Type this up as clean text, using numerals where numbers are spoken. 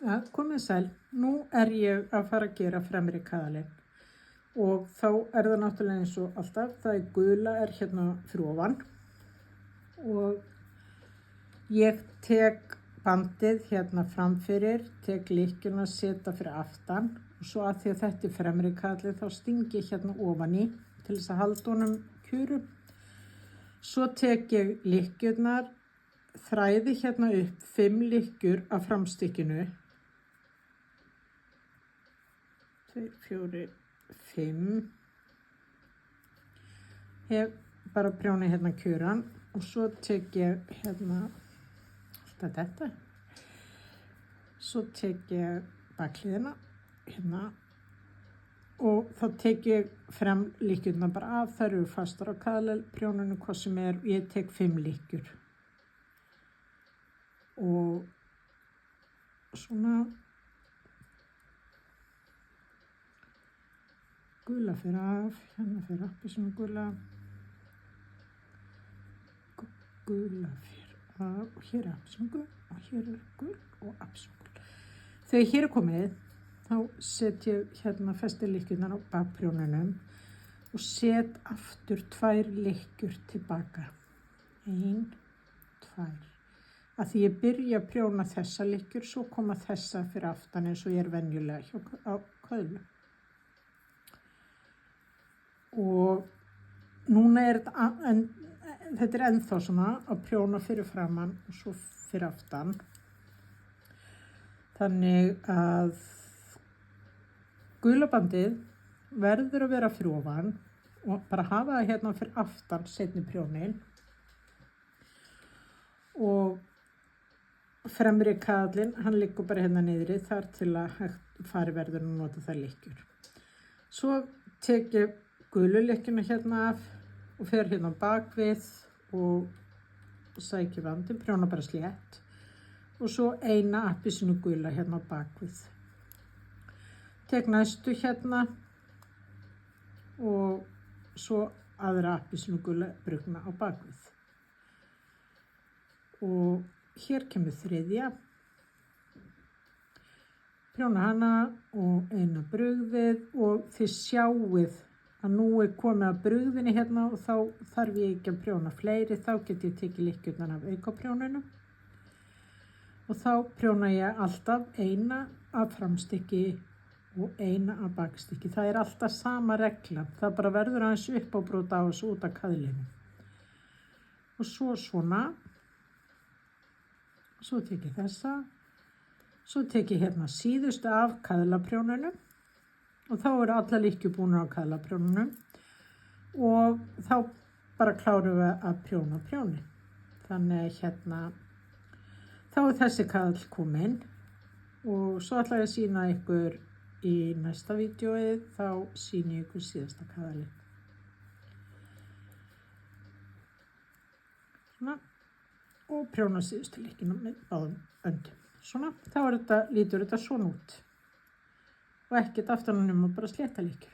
Komið sæl, nú ég að fara að gera fremri kaðalinn og þá það náttúrulega eins og alltaf, það gula hérna fyrir ofan og ég tek bandið hérna framfyrir, tek lykkjuna, setja fyrir aftan og svo að því að þetta fremri kaðalinn þá stingi ég hérna ofan í til þess að halda honum kjuru. Svo tek ég lykkjurnar, þræði hérna upp 5 lykkjur af framstykkinu. 2, 4, 5. Hef bara prjónið hérna kjuran og svo tek ég hérna alltaf þetta. Svo tek ég bakhliðina hérna og þá tek ég frem lykkjurnar bara af, þær eru fastar á kaðalprjóninu hvað sem og ég tek 5 lykkjur. Og svona gula fyrir af, hérna fyrir appelsínu gula fyrir af og hér appelsínu gul og hér gul og appelsínu gul. Þegar hér komið þá set ég hérna festi lykkjurnar á bakprjónunum og set aftur 2 lykkjur tilbaka. 1, 2. Að því ég byrja að prjóna þessa lykkjur, svo koma þessa fyrir aftan eins og ég venjulega á köðlu. Og núna þetta ennþá svona að prjóna fyrir framan og svo fyrir aftan. Þannig að gula bandið verður að vera fyrir ofan og bara hafa það hérna fyrir aftan seinni prjónin. Og fremri kaðallinn, hann liggur bara hérna niðri þar til að fari verður að nota það lykkjur. Svo tek ég gulu lykkjuna hérna af og fer hérna bakvið og sæki bandið, prjóna bara slétt og svo eina appelsínu gula hérna bakvið. Tek næstu hérna og svo aðra appelsínu gula brugna á bakvið. Og hér kemur þriðja, prjóna hana og eina brugðið og þið sjáið að nú komið að brugðinni hérna og þá þarf ég ekki að prjóna fleiri, þá get ég tekið lykkjurnar af aukaprjónunum og þá prjóna ég alltaf eina af framstykki og eina af bakstykki. Það alltaf sama regla, það bara verður aðeins uppábrot á þessu út af kaðlinu. Og svo svona. Svo tek ég þessa, svo tek ég hérna síðustu af kaðlaprjónunum og þá eru allar lykkjur búnar á kaðlaprjónunum og þá bara klárum við að prjóna prjónin. Þannig að hérna, þá þessi kaðall kominn og svo ætla ég að sýna ykkur í næsta vídeói, þá sýni ég ykkur síðasta kaðalinn. Svona. Og prjóna síðustu lykkjuna með báðum öndum. Svona, þá lítur þetta svona út. Og ekkert aftan á nema bara slétta lykkjur.